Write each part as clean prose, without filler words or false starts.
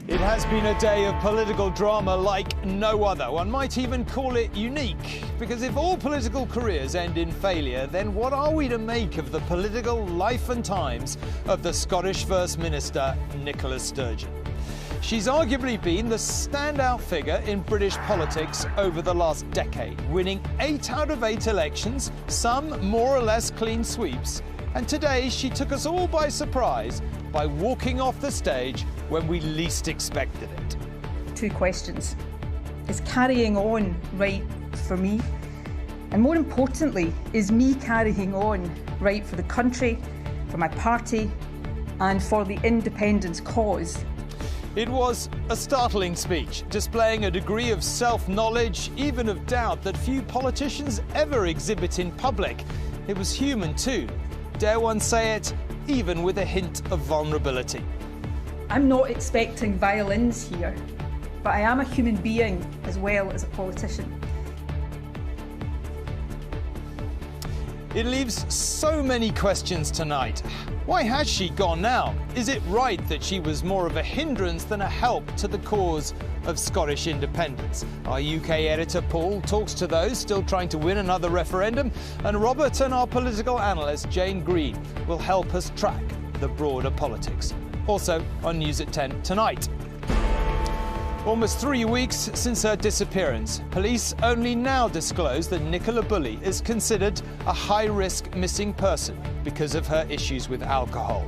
It has been a day of political drama like no other. One might even call it unique, because if all political careers end in failure, then what are we to make of the political life and times of the Scottish First Minister, Nicola Sturgeon? She's arguably been the standout figure in British politics over the last decade, winning 8 out of 8 elections, some more or less clean sweeps. And today she took us all by surprise by walking off the stage when we least expected it. 2 questions. Is carrying on right for me? And more importantly, is me carrying on right for the country, for my party, and for the independence cause? It was a startling speech, displaying a degree of self-knowledge, even of doubt, that few politicians ever exhibit in public. It was human too. Dare one say it, even with a hint of vulnerability. I'm not expecting violins here, but I am a human being as well as a politician. It leaves so many questions tonight. Why has she gone now? Is it right that she was more of a hindrance than a help to the cause of Scottish independence? Our UK editor Paul talks to those still trying to win another referendum, and Robert and our political analyst Jane Green will help us track the broader politics. Also on News at 10 tonight. Almost 3 weeks since her disappearance, police only now disclose that Nicola Bulley is considered a high-risk missing person because of her issues with alcohol.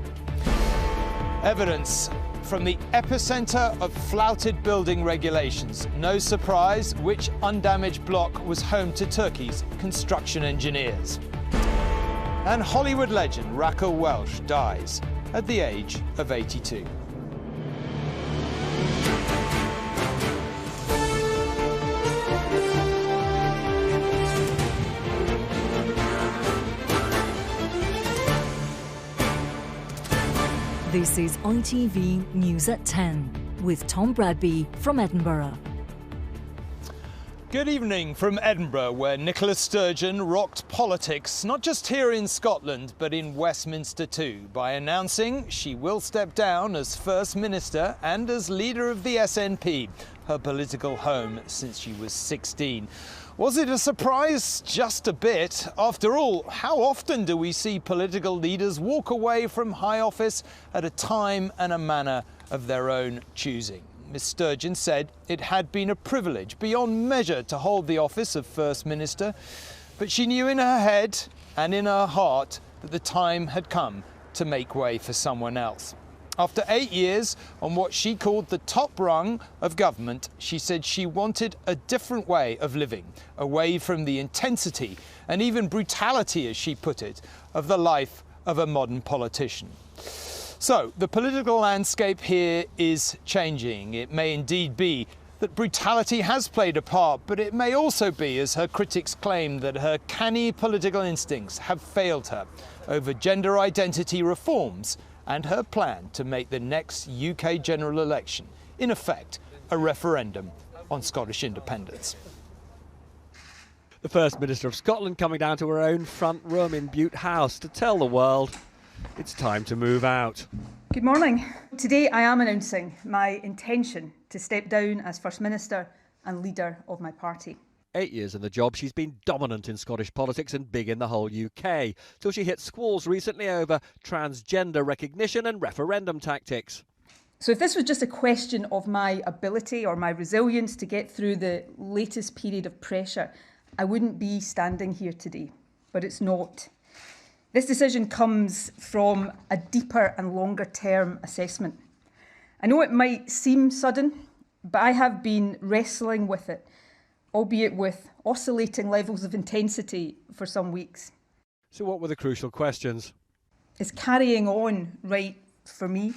Evidence from the epicentre of flouted building regulations. No surprise which undamaged block was home to Turkey's construction engineers. And Hollywood legend Raquel Welch dies at the age of 82. This is ITV News at 10 with Tom Bradby from Edinburgh. Good evening from Edinburgh, where Nicola Sturgeon rocked politics, not just here in Scotland, but in Westminster too, by announcing she will step down as First Minister and as leader of the SNP, her political home since she was 16. Was it a surprise? Just a bit. After all, how often do we see political leaders walk away from high office at a time and a manner of their own choosing? Ms Sturgeon said it had been a privilege beyond measure to hold the office of First Minister, but she knew in her head and in her heart that the time had come to make way for someone else. After 8 years on what she called the top rung of government, she said she wanted a different way of living, away from the intensity and even brutality, as she put it, of the life of a modern politician. So, the political landscape here is changing. It may indeed be that brutality has played a part, but it may also be, as her critics claim, that her canny political instincts have failed her over gender identity reforms and her plan to make the next UK general election, in effect, a referendum on Scottish independence. The First Minister of Scotland coming down to her own front room in Bute House to tell the world it's time to move out. Good morning. Today I am announcing my intention to step down as First Minister and leader of my party. 8 years in the job, she's been dominant in Scottish politics and big in the whole UK, till she hit squalls recently over transgender recognition and referendum tactics. So if this was just a question of my ability or my resilience to get through the latest period of pressure, I wouldn't be standing here today. But it's not. This decision comes from a deeper and longer term assessment. I know it might seem sudden, but I have been wrestling with it, albeit with oscillating levels of intensity for some weeks. So what were the crucial questions? Is carrying on right for me?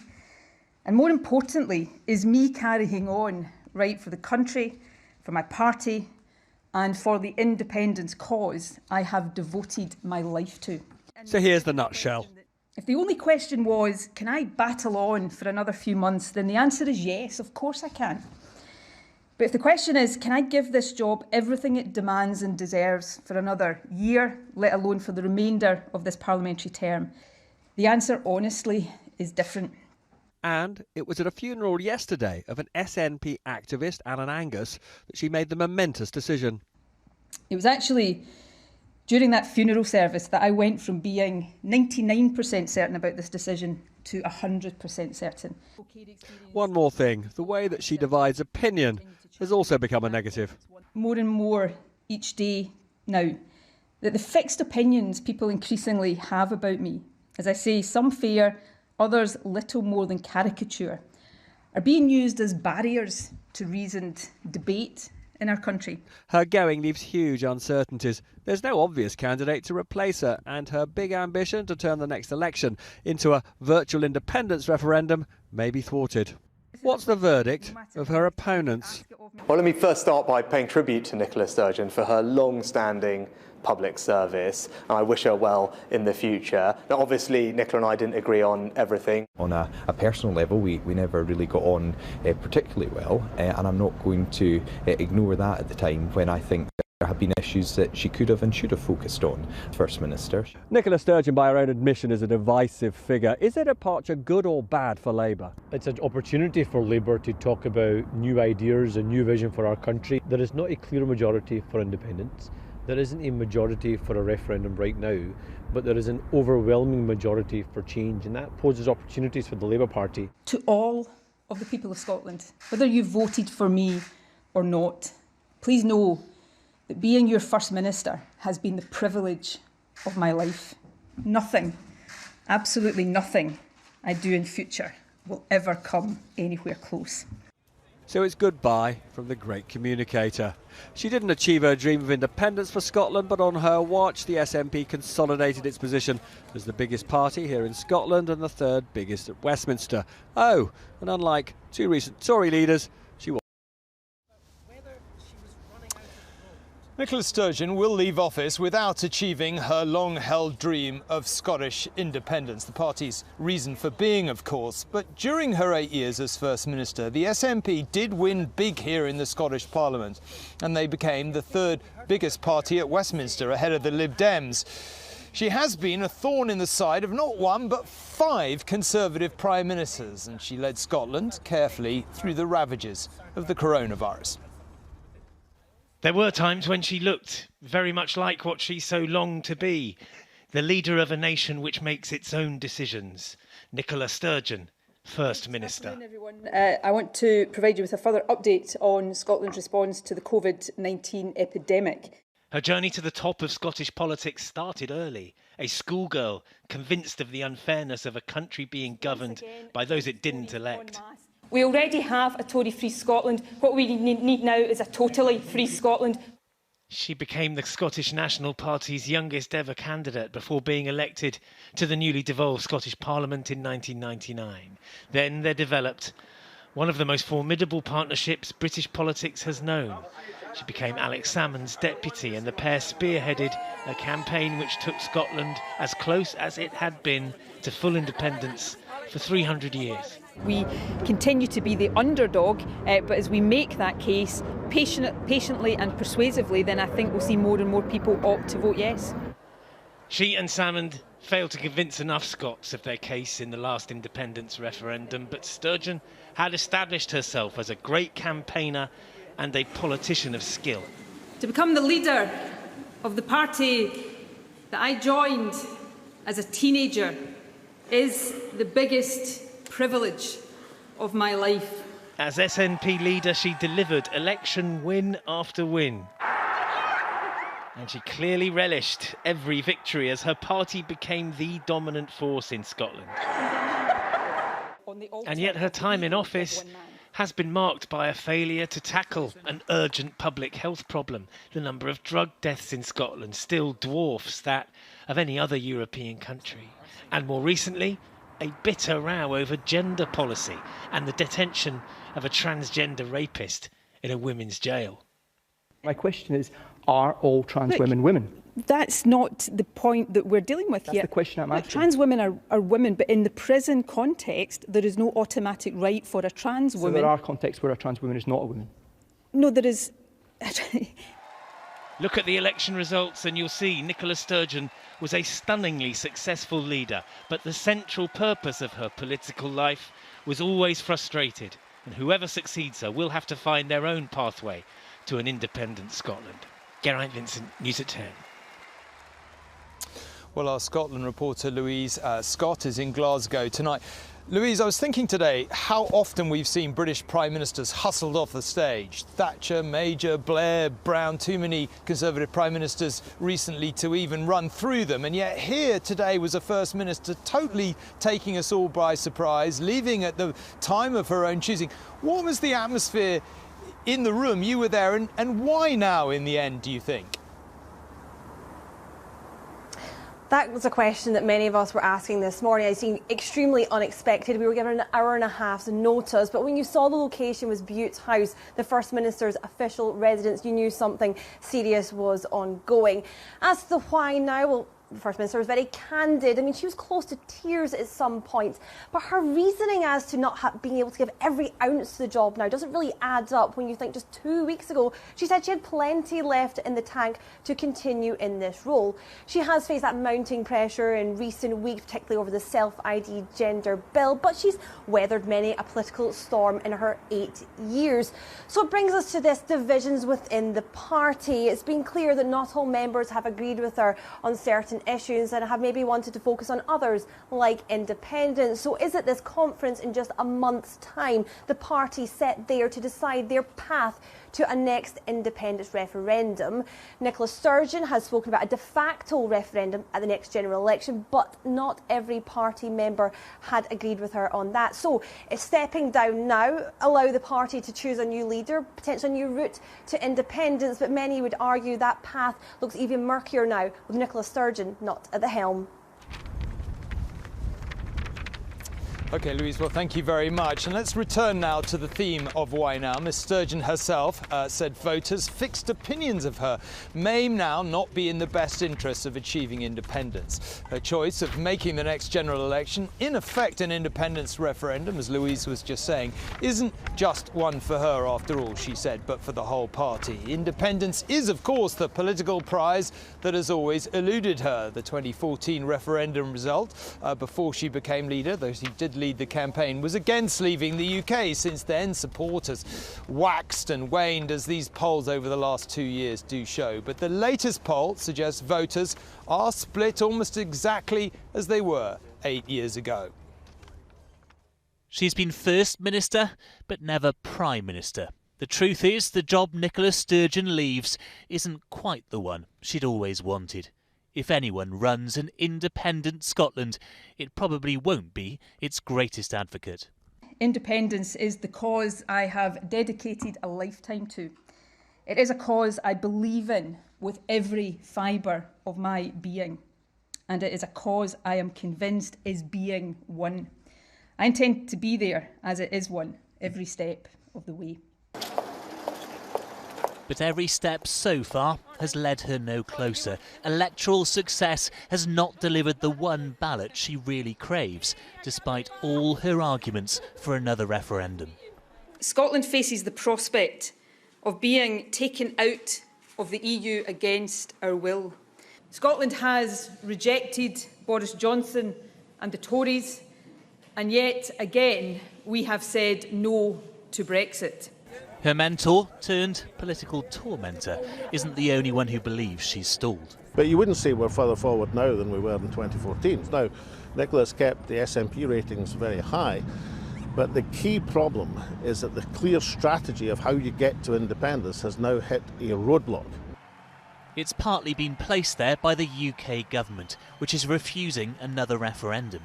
And more importantly, is me carrying on right for the country, for my party, and for the independence cause I have devoted my life to? So here's the nutshell. If the only question was, can I battle on for another few months, then the answer is yes, of course I can. But if the question is, can I give this job everything it demands and deserves for another year, let alone for the remainder of this parliamentary term, the answer honestly is different. And it was at a funeral yesterday of an SNP activist, Alan Angus, that she made the momentous decision. It was actually during that funeral service that I went from being 99% certain about this decision to 100% certain. One more thing, the way that she divides opinion has also become a negative. More and more each day now, that the fixed opinions people increasingly have about me, as I say, some fair, others little more than caricature, are being used as barriers to reasoned debate in our country. Her going leaves huge uncertainties. There's no obvious candidate to replace her, and her big ambition to turn the next election into a virtual independence referendum may be thwarted. What's the verdict of her opponents? Well, let me first start by paying tribute to Nicola Sturgeon for her long-standing public service, and I wish her well in the future. Now, obviously, Nicola and I didn't agree on everything. On a personal level, we never really got on particularly well, and I'm not going to ignore that at the time when I think there have been issues that she could have and should have focused on, First Minister. Nicola Sturgeon, by her own admission, is a divisive figure. Is her departure good or bad for Labour? It's an opportunity for Labour to talk about new ideas and new vision for our country. There is not a clear majority for independence. There isn't a majority for a referendum right now, but there is an overwhelming majority for change, and that poses opportunities for the Labour Party. To all of the people of Scotland, whether you voted for me or not, please know that being your First Minister has been the privilege of my life. Nothing, absolutely nothing I do in future will ever come anywhere close. So it's goodbye from the great communicator. She didn't achieve her dream of independence for Scotland, but on her watch the SNP consolidated its position as the biggest party here in Scotland and the third biggest at Westminster. Oh, and unlike two recent Tory leaders, she was. Nicola Sturgeon will leave office without achieving her long-held dream of Scottish independence, the party's reason for being, of course. But during her 8 years as First Minister, the SNP did win big here in the Scottish Parliament, and they became the third biggest party at Westminster, ahead of the Lib Dems. She has been a thorn in the side of not one but 5 Conservative Prime Ministers, and she led Scotland carefully through the ravages of the coronavirus. There were times when she looked very much like what she so longed to be, the leader of a nation which makes its own decisions. Nicola Sturgeon, First Minister. Good afternoon, everyone. I want to provide you with a further update on Scotland's response to the COVID-19 epidemic. Her journey to the top of Scottish politics started early. A schoolgirl convinced of the unfairness of a country being governed by those it didn't elect. We already have a Tory-free Scotland. What we need now is a totally free Scotland. She became the Scottish National Party's youngest ever candidate before being elected to the newly devolved Scottish Parliament in 1999. Then there developed one of the most formidable partnerships British politics has known. She became Alex Salmond's deputy, and the pair spearheaded a campaign which took Scotland as close as it had been to full independence for 300 years. We continue to be the underdog, but as we make that case patiently and persuasively, then I think we'll see more and more people opt to vote yes. She and Salmond failed to convince enough Scots of their case in the last independence referendum, but Sturgeon had established herself as a great campaigner and a politician of skill. To become the leader of the party that I joined as a teenager is the biggest privilege of my life. As SNP leader, she delivered election win after win. And she clearly relished every victory as her party became the dominant force in Scotland. And yet her time in office has been marked by a failure to tackle an urgent public health problem. The number of drug deaths in Scotland still dwarfs that of any other European country. And more recently, a bitter row over gender policy and the detention of a transgender rapist in a women's jail. My question is, are all trans women women? That's not the point that we're dealing with here. That's the question I'm asking. Trans women are women, but in the prison context, there is no automatic right for a trans woman. So there are contexts where a trans woman is not a woman? No, there is. Look at the election results and you'll see Nicola Sturgeon was a stunningly successful leader, but the central purpose of her political life was always frustrated, and whoever succeeds her will have to find their own pathway to an independent Scotland. Geraint Vincent, News at 10. Well, our Scotland reporter Louise Scott is in Glasgow tonight. Louise, I was thinking today how often we've seen British Prime Ministers hustled off the stage. Thatcher, Major, Blair, Brown, too many Conservative Prime Ministers recently to even run through them. And yet here today was a First Minister totally taking us all by surprise, leaving at the time of her own choosing. What was the atmosphere in the room? You were there, and why now in the end, do you think? That was a question that many of us were asking this morning. It seemed extremely unexpected. We were given an hour and a half's notice, but when you saw the location was Bute's house, the First Minister's official residence, you knew something serious was ongoing. As to the why now, well, the First Minister was very candid. I mean, she was close to tears at some points, but her reasoning as to not being able to give every ounce to the job now doesn't really add up when you think just 2 weeks ago she said she had plenty left in the tank to continue in this role. She has faced that mounting pressure in recent weeks, particularly over the self-ID gender bill, but she's weathered many a political storm in her 8 years. So it brings us to this divisions within the party. It's been clear that not all members have agreed with her on certain issues and have maybe wanted to focus on others like independence. So is it this conference in just a month's time the party set there to decide their path to a next independence referendum? Nicola Sturgeon has spoken about a de facto referendum at the next general election, but not every party member had agreed with her on that. So is stepping down now allow the party to choose a new leader, potentially a new route to independence? But many would argue that path looks even murkier now with Nicola Sturgeon not at the helm. OK, Louise, well, thank you very much. And let's return now to the theme of why now. Ms Sturgeon herself said voters' fixed opinions of her may now not be in the best interests of achieving independence. Her choice of making the next general election, in effect an independence referendum, as Louise was just saying, isn't just one for her after all, she said, but for the whole party. Independence is, of course, the political prize that has always eluded her. The 2014 referendum result, before she became leader, though she did lead the campaign, was against leaving the UK. Since then, support has waxed and waned, as these polls over the last 2 years do show. But the latest poll suggests voters are split almost exactly as they were 8 years ago. She's been First Minister, but never Prime Minister. The truth is, the job Nicola Sturgeon leaves isn't quite the one she'd always wanted. If anyone runs an independent Scotland, it probably won't be its greatest advocate. Independence is the cause I have dedicated a lifetime to. It is a cause I believe in with every fibre of my being. And it is a cause I am convinced is being won. I intend to be there as it is won every step of the way. But every step so far has led her no closer. Electoral success has not delivered the one ballot she really craves, despite all her arguments for another referendum. Scotland faces the prospect of being taken out of the EU against our will. Scotland has rejected Boris Johnson and the Tories, and yet again we have said no to Brexit. Her mentor turned political tormentor isn't the only one who believes she's stalled. But you wouldn't say we're further forward now than we were in 2014. Now, Nicola's kept the SNP ratings very high, but the key problem is that the clear strategy of how you get to independence has now hit a roadblock. It's partly been placed there by the UK government, which is refusing another referendum.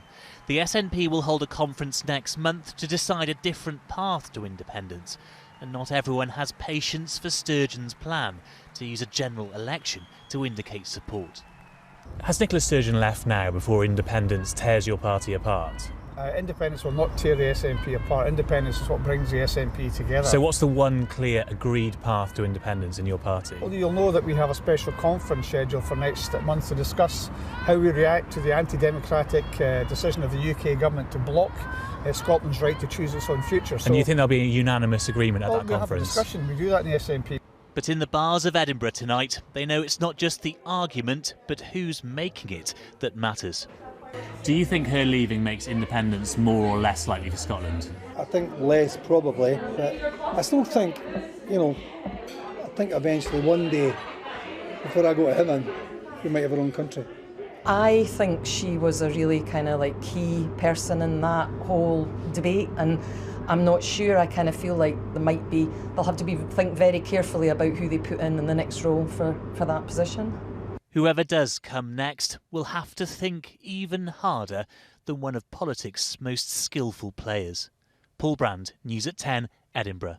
The SNP will hold a conference next month to decide a different path to independence. And not everyone has patience for Sturgeon's plan to use a general election to indicate support. Has Nicola Sturgeon left now before independence tears your party apart? Independence will not tear the SNP apart. Independence is what brings the SNP together. So what's the one clear agreed path to independence in your party? Well, you'll know that we have a special conference scheduled for next month to discuss how we react to the anti-democratic decision of the UK government to block Scotland's right to choose its own future. And you think there'll be a unanimous agreement at that conference? We'll have a discussion. We do that in the SNP. But in the bars of Edinburgh tonight, they know it's not just the argument, but who's making it that matters. Do you think her leaving makes independence more or less likely for Scotland? I think less probably, but I still think, I think eventually one day, before I go to heaven, we might have our own country. I think she was a really kind of like key person in that whole debate, and I'm not sure. I kind of feel like they'll have to think very carefully about who they put in the next role for that position. Whoever does come next will have to think even harder than one of politics' most skillful players. Paul Brand, News at 10, Edinburgh.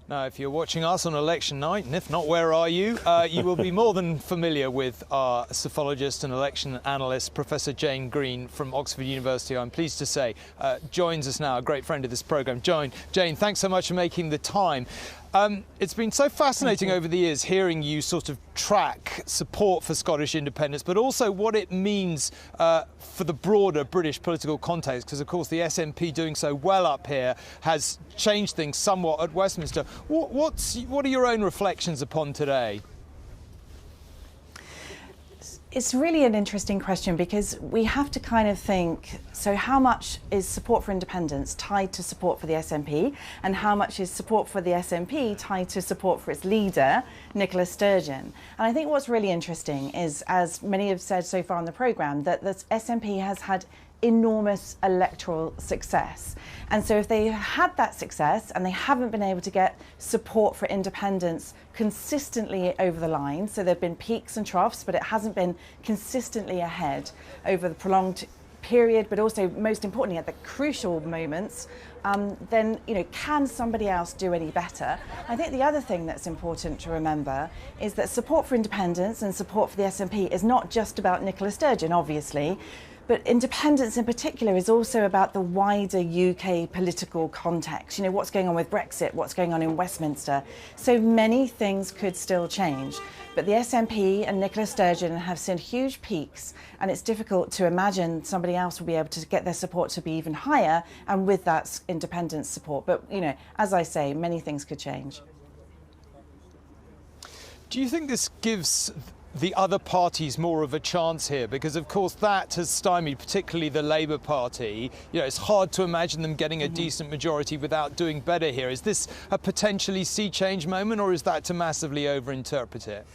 Now, if you're watching us on election night, and if not, where are you? You will be more than familiar with our psephologist and election analyst, Professor Jane Green from Oxford University, I'm pleased to say, joins us now, a great friend of this programme. Jane, thanks so much for making the time. It's been so fascinating over the years hearing you sort of track support for Scottish independence, but also what it means for the broader British political context, because of course the SNP doing so well up here has changed things somewhat at Westminster. What are your own reflections upon today? It's really an interesting question, because we have to kind of think, so how much is support for independence tied to support for the SNP, and how much is support for the SNP tied to support for its leader, Nicola Sturgeon? And I think what's really interesting is, as many have said so far on the programme, that the SNP has had enormous electoral success. And so if they had that success and they haven't been able to get support for independence consistently over the line, so there have been peaks and troughs, but it hasn't been consistently ahead over the prolonged period, but also most importantly at the crucial moments, then can somebody else do any better? I think the other thing that's important to remember is that support for independence and support for the SNP is not just about Nicola Sturgeon, obviously, but independence in particular is also about the wider UK political context. What's going on with Brexit, what's going on in Westminster. So many things could still change. But the SNP and Nicola Sturgeon have seen huge peaks, and it's difficult to imagine somebody else will be able to get their support to be even higher, and with that independence support. But, as I say, many things could change. Do you think this gives the other parties more of a chance here? Because of course that has stymied particularly the Labour Party. It's hard to imagine them getting a decent majority without doing better here. Is this a potentially sea change moment, or is that to massively overinterpret it?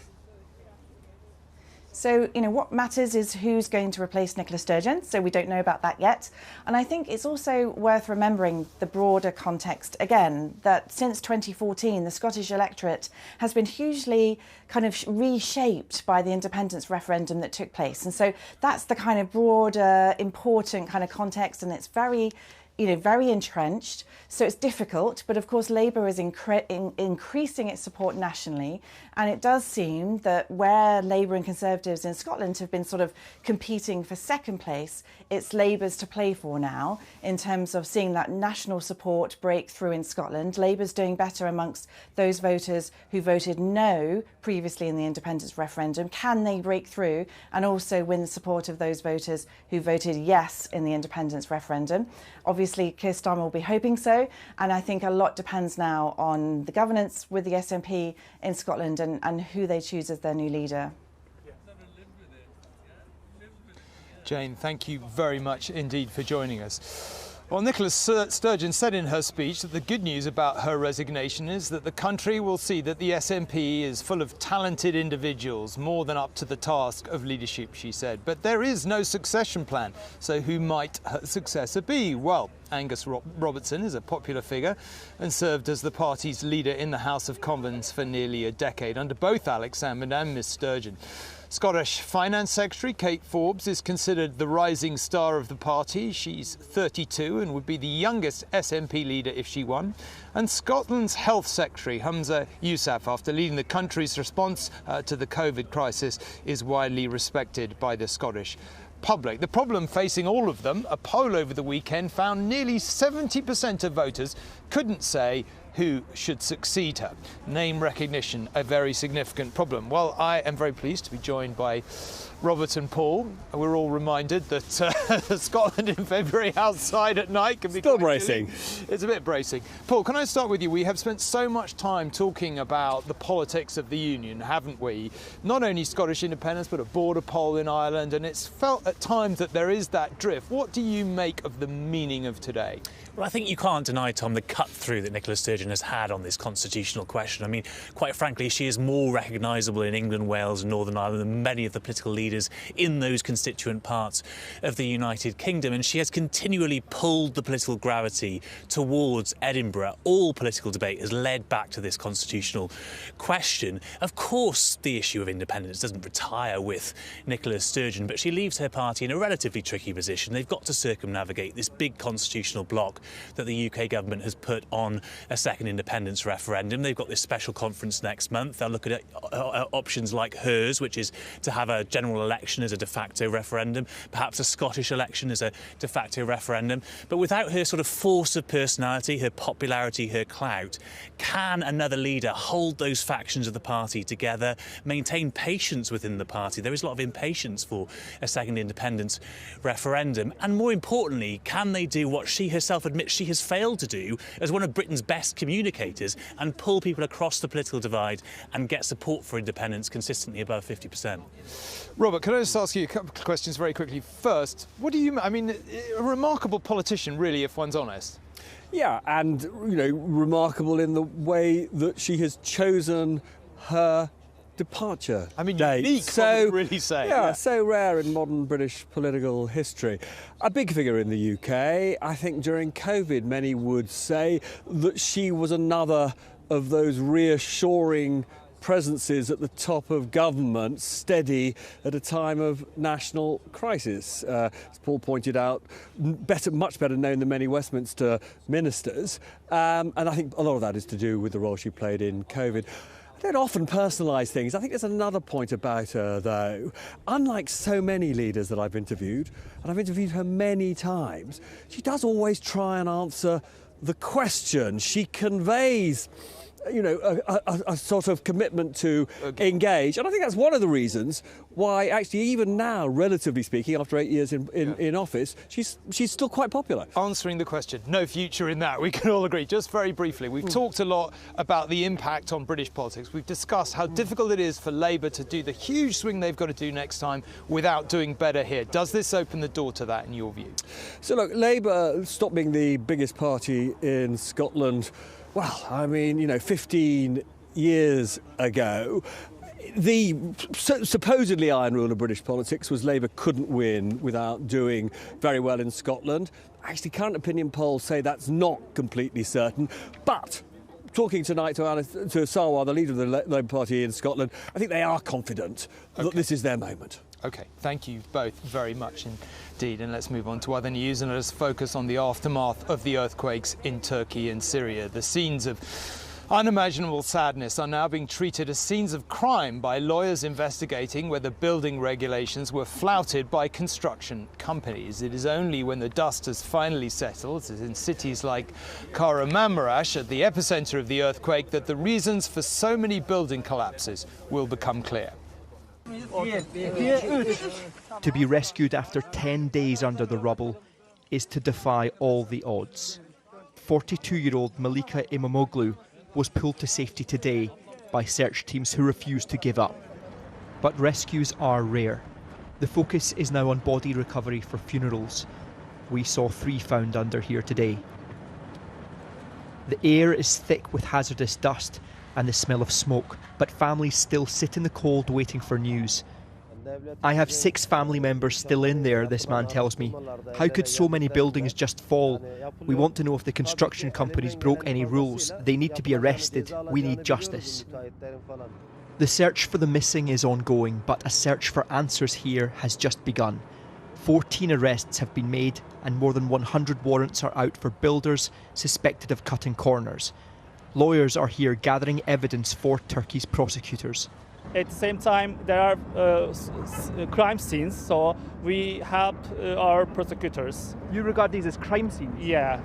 So, what matters is who's going to replace Nicola Sturgeon, so we don't know about that yet. And I think it's also worth remembering the broader context, again, that since 2014, the Scottish electorate has been hugely kind of reshaped by the independence referendum that took place. And so that's the kind of broader, important kind of context, and it's very entrenched, so it's difficult. But of course, Labour is increasing its support nationally, and it does seem that where Labour and Conservatives in Scotland have been sort of competing for second place, it's Labour's to play for now in terms of seeing that national support break through in Scotland. Labour's doing better amongst those voters who voted no previously in the independence referendum. Can they break through and also win the support of those voters who voted yes in the independence referendum? Obviously, Keir Starmer will be hoping so, and I think a lot depends now on the governance with the SNP in Scotland and who they choose as their new leader. Jane, thank you very much indeed for joining us. Well, Nicola Sturgeon said in her speech that the good news about her resignation is that the country will see that the SNP is full of talented individuals, more than up to the task of leadership, she said. But there is no succession plan, so who might her successor be? Well, Angus Robertson is a popular figure and served as the party's leader in the House of Commons for nearly a decade under both Alex Salmond and Miss Sturgeon. Scottish Finance Secretary Kate Forbes is considered the rising star of the party. She's 32 and would be the youngest SNP leader if she won. And Scotland's Health Secretary Humza Yousaf, after leading the country's response to the COVID crisis, is widely respected by the Scottish public. The problem facing all of them, a poll over the weekend found nearly 70% of voters couldn't say who should succeed her. Name recognition, a very significant problem. Well, I am very pleased to be joined by Robert and Paul. We're all reminded that Scotland in February outside at night can be still bracing. It's a bit bracing. Paul, can I start with you? We have spent so much time talking about the politics of the Union, haven't we? Not only Scottish independence, but a border poll in Ireland, and it's felt at times that there is that drift. What do you make of the meaning of today? Well, I think you can't deny, Tom, the cut-through that Nicola Sturgeon has had on this constitutional question. I mean, quite frankly, she is more recognisable in England, Wales and Northern Ireland than many of the political leaders in those constituent parts of the United Kingdom, and she has continually pulled the political gravity towards Edinburgh. All political debate has led back to this constitutional question. Of course, the issue of independence doesn't retire with Nicola Sturgeon, but she leaves her party in a relatively tricky position. They've got to circumnavigate this big constitutional block that the UK government has put on a second independence referendum. They've got this special conference next month. They'll look at options like hers, which is to have a general election as a de facto referendum, perhaps a Scottish election as a de facto referendum. But without her sort of force of personality, her popularity, her clout, can another leader hold those factions of the party together, maintain patience within the party? There is a lot of impatience for a second independence referendum. And more importantly, can they do what she herself admits she has failed to do as one of Britain's best communicators and pull people across the political divide and get support for independence consistently above 50%? Robert, can I just ask you a couple of questions very quickly? First, what do you, I mean, a remarkable politician, really, if one's honest. Yeah, and, you know, remarkable in the way that she has chosen her departure. I mean, date. Unique, so, would really say. Yeah, so rare in modern British political history. A big figure in the UK. I think during COVID, many would say that she was another of those reassuring presences at the top of government, steady at a time of national crisis. As Paul pointed out, much better known than many Westminster ministers. And I think a lot of that is to do with the role she played in COVID. I don't often personalise things. I think there's another point about her, though. Unlike so many leaders that I've interviewed, and I've interviewed her many times, she does always try and answer the question. She conveys, you know, a sort of commitment to engage. And I think that's one of the reasons why, actually, even now, relatively speaking, after 8 years in office, she's still quite popular. Answering the question, no future in that, we can all agree. Just very briefly, we've talked a lot about the impact on British politics. We've discussed how difficult it is for Labour to do the huge swing they've got to do next time without doing better here. Does this open the door to that, in your view? So, look, Labour stopped being the biggest party in Scotland. Well, I mean, you know, 15 years ago. The supposedly iron rule of British politics was Labour couldn't win without doing very well in Scotland. Actually, current opinion polls say that's not completely certain. But talking tonight to Sarwar, the leader of the Labour Party in Scotland, I think they are confident that this is their moment. OK, thank you both very much indeed. And let's move on to other news and let us focus on the aftermath of the earthquakes in Turkey and Syria. The scenes of unimaginable sadness are now being treated as scenes of crime by lawyers investigating whether building regulations were flouted by construction companies. It is only when the dust has finally settled, as in cities like Kahramanmaraş, at the epicentre of the earthquake, that the reasons for so many building collapses will become clear. To be rescued after 10 days under the rubble is to defy all the odds. 42-year-old Malika Imamoglu was pulled to safety today by search teams who refused to give up. But rescues are rare. The focus is now on body recovery for funerals. We saw 3 found under here today. The air is thick with hazardous dust and the smell of smoke, but families still sit in the cold waiting for news. I have 6 family members still in there, this man tells me. How could so many buildings just fall? We want to know if the construction companies broke any rules. They need to be arrested. We need justice. The search for the missing is ongoing, but a search for answers here has just begun. 14 arrests have been made and more than 100 warrants are out for builders suspected of cutting corners. Lawyers are here gathering evidence for Turkey's prosecutors. At the same time, there are crime scenes, so we help our prosecutors. You regard these as crime scenes? Yeah,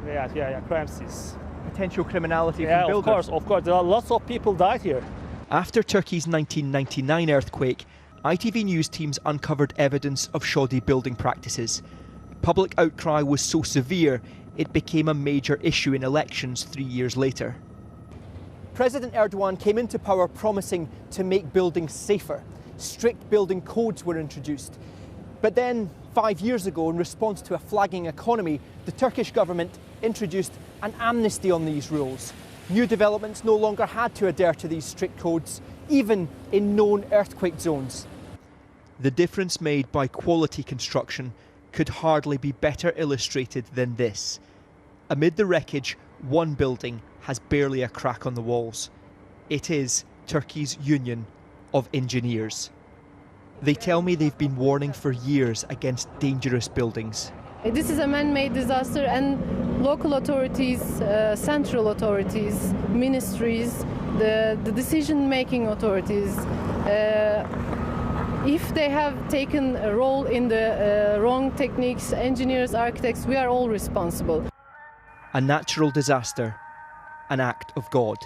crime scenes. potential criminality Yeah, from builders? of course. There are lots of people died here. After Turkey's 1999 earthquake, ITV News teams uncovered evidence of shoddy building practices. Public outcry was so severe, it became a major issue in elections 3 years later. President Erdogan came into power promising to make buildings safer. Strict building codes were introduced. But then, 5 years ago, in response to a flagging economy, the Turkish government introduced an amnesty on these rules. New developments no longer had to adhere to these strict codes, even in known earthquake zones. The difference made by quality construction could hardly be better illustrated than this. Amid the wreckage, one building has barely a crack on the walls. It is Turkey's Union of Engineers. They tell me they've been warning for years against dangerous buildings. This is a man-made disaster, and local authorities, central authorities, ministries, the decision-making authorities, if they have taken a role in the wrong techniques, engineers, architects, we are all responsible. A natural disaster, an act of God,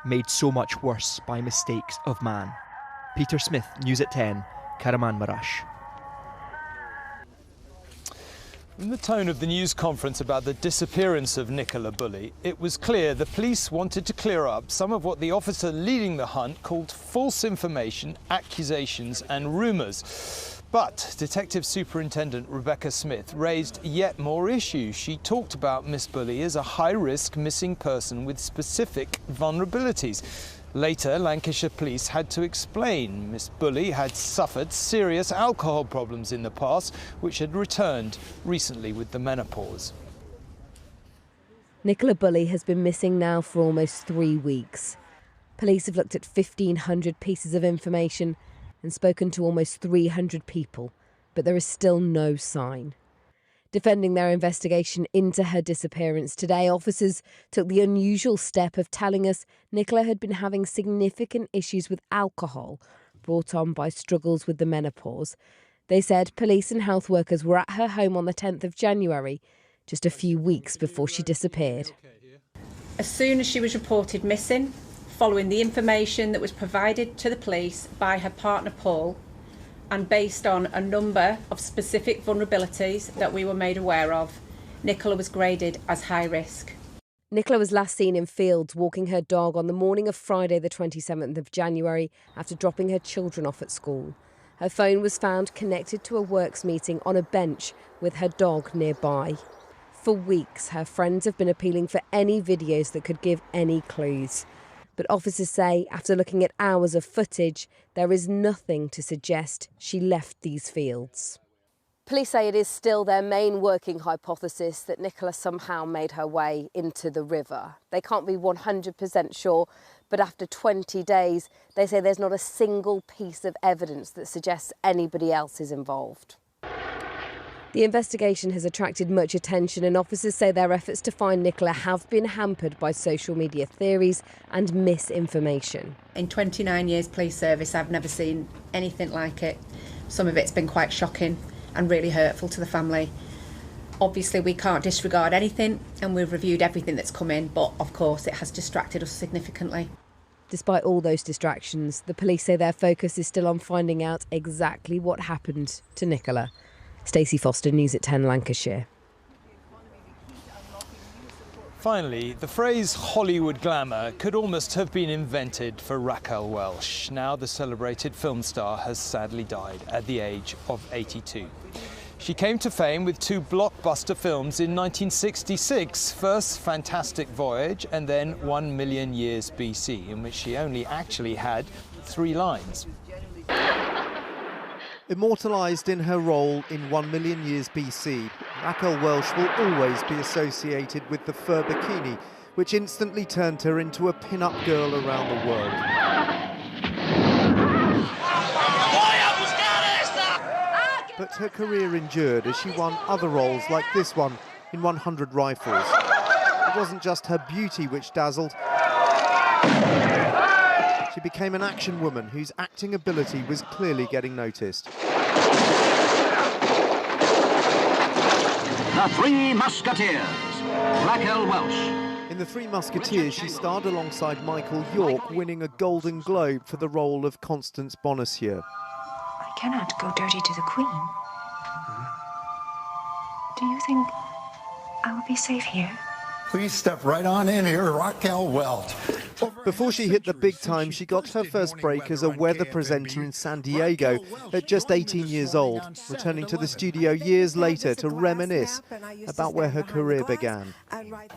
made so much worse by mistakes of man. Peter Smith, News at 10, Kahramanmaraş. In the tone of the news conference about the disappearance of Nicola Bulley, it was clear the police wanted to clear up some of what the officer leading the hunt called false information, accusations and rumours. But Detective Superintendent Rebecca Smith raised yet more issues. She talked about Miss Bulley as a high-risk missing person with specific vulnerabilities. Later, Lancashire police had to explain Miss Bulley had suffered serious alcohol problems in the past, which had returned recently with the menopause. Nicola Bulley has been missing now for almost 3 weeks. Police have looked at 1,500 pieces of information and spoken to almost 300 people, but there is still no sign. Defending their investigation into her disappearance today, officers took the unusual step of telling us Nicola had been having significant issues with alcohol, brought on by struggles with the menopause. They said police and health workers were at her home on the 10th of January, just a few weeks before she disappeared. As soon as she was reported missing, following the information that was provided to the police by her partner Paul, and based on a number of specific vulnerabilities that we were made aware of, Nicola was graded as high risk. Nicola was last seen in Fields walking her dog on the morning of Friday the 27th of January after dropping her children off at school. Her phone was found connected to a works meeting on a bench with her dog nearby. For weeks, her friends have been appealing for any videos that could give any clues. But officers say, after looking at hours of footage, there is nothing to suggest she left these fields. Police say it is still their main working hypothesis that Nicola somehow made her way into the river. They can't be 100% sure, but after 20 days, they say there's not a single piece of evidence that suggests anybody else is involved. The investigation has attracted much attention, and officers say their efforts to find Nicola have been hampered by social media theories and misinformation. In 29 years police service, I've never seen anything like it. Some of it's been quite shocking and really hurtful to the family. Obviously, we can't disregard anything, and we've reviewed everything that's come in, but of course it has distracted us significantly. Despite all those distractions, the police say their focus is still on finding out exactly what happened to Nicola. Stacey Foster, News at 10, Lancashire. Finally, the phrase Hollywood glamour could almost have been invented for Raquel Welch. Now the celebrated film star has sadly died at the age of 82. She came to fame with 2 blockbuster films in 1966, first Fantastic Voyage and then 1 Million Years BC, in which she only actually had 3 lines. Immortalised in her role in 1 Million Years BC, Raquel Welch will always be associated with the fur bikini, which instantly turned her into a pin-up girl around the world. But her career endured as she won other roles like this one in 100 Rifles. It wasn't just her beauty which dazzled. She became an action woman whose acting ability was clearly getting noticed. The Three Musketeers, Raquel Welch. In The Three Musketeers, she starred alongside Michael York, winning a Golden Globe for the role of Constance Bonacieux. I cannot go dirty to the Queen. Do you think I will be safe here? Please step right on in here, Raquel Welch. Before she hit the big time, she got her first break as a weather presenter in San Diego at just 18 years old, returning to the studio years later to reminisce about where her career began.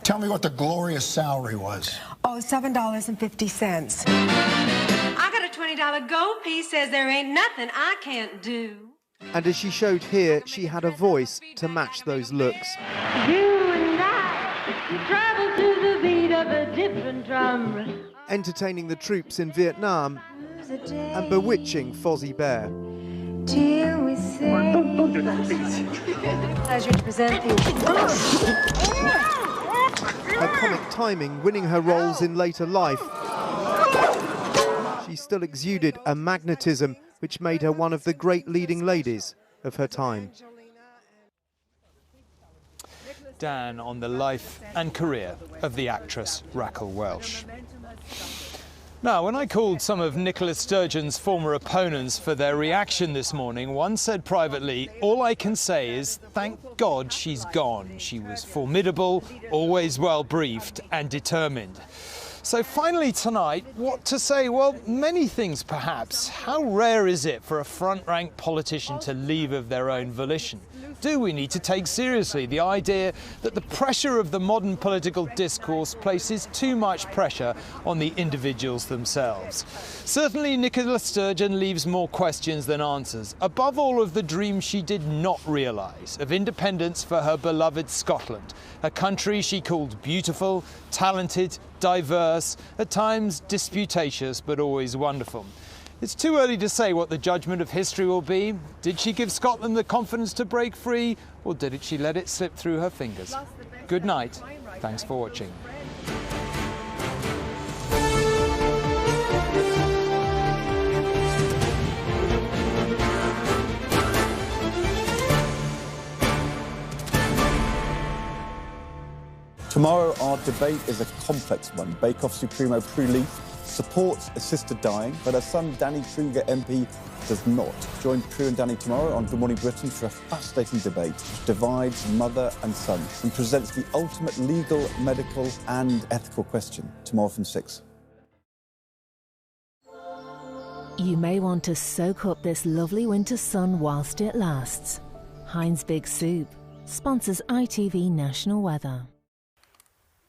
Tell me what the glorious salary was. Oh, $7.50. I got a $20 gold piece, says there ain't nothing I can't do. And as she showed here, she had a voice to match those looks. You and I travel to the beat of a different drum. Entertaining the troops in Vietnam and bewitching Fozzie Bear. Till we say pleasure to present you. Her comic timing winning her roles in later life. She still exuded a magnetism which made her one of the great leading ladies of her time. Dan on the life and career of the actress Raquel Welch. Now, when I called some of Nicola Sturgeon's former opponents for their reaction this morning, one said privately, "All I can say is thank God she's gone. She was formidable, always well briefed and determined." So finally tonight, what to say? Well, many things perhaps. How rare is it for a front-rank politician to leave of their own volition? Do we need to take seriously the idea that the pressure of the modern political discourse places too much pressure on the individuals themselves? Certainly Nicola Sturgeon leaves more questions than answers. Above all, of the dream she did not realise of independence for her beloved Scotland, a country she called beautiful, talented, diverse, at times disputatious, but always wonderful. It's too early to say what the judgment of history will be. Did she give Scotland the confidence to break free, or did she let it slip through her fingers? Good night. Thanks for watching. Tomorrow, our debate is a complex one. Bake Off Supremo Prue Leith supports assisted dying, but her son, Danny Kruger MP, does not. Join Prue and Danny tomorrow on Good Morning Britain for a fascinating debate which divides mother and son and presents the ultimate legal, medical and ethical question. Tomorrow from 6. You may want to soak up this lovely winter sun whilst it lasts. Heinz Big Soup sponsors ITV National Weather.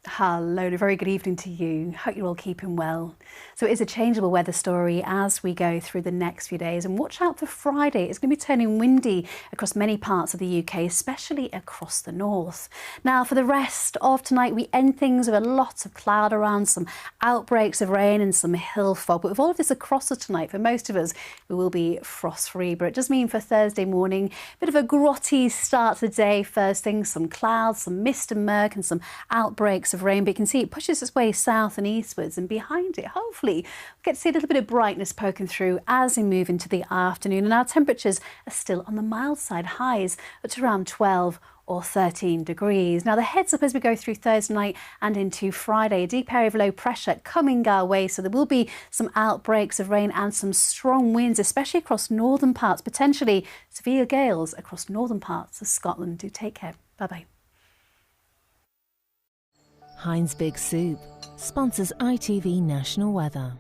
Hello and a very good evening to you. Hope you're all keeping well. So it is a changeable weather story as we go through the next few days, and watch out for Friday. It's going to be turning windy across many parts of the UK, especially across the north. Now for the rest of tonight, we end things with a lot of cloud around, some outbreaks of rain and some hill fog. But with all of this across us tonight, for most of us, we will be frost free. But it does mean for Thursday morning, a bit of a grotty start to the day. First thing, some clouds, some mist and murk and some outbreaks of rain, but you can see it pushes its way south and eastwards, and behind it hopefully we'll get to see a little bit of brightness poking through as we move into the afternoon, and our temperatures are still on the mild side, highs at around 12 or 13 degrees. Now the heads up as we go through Thursday night and into Friday, a deep area of low pressure coming our way, so there will be some outbreaks of rain and some strong winds, especially across northern parts, potentially severe gales across northern parts of Scotland. Do take care. Bye bye. Heinz Big Soup sponsors ITV National Weather.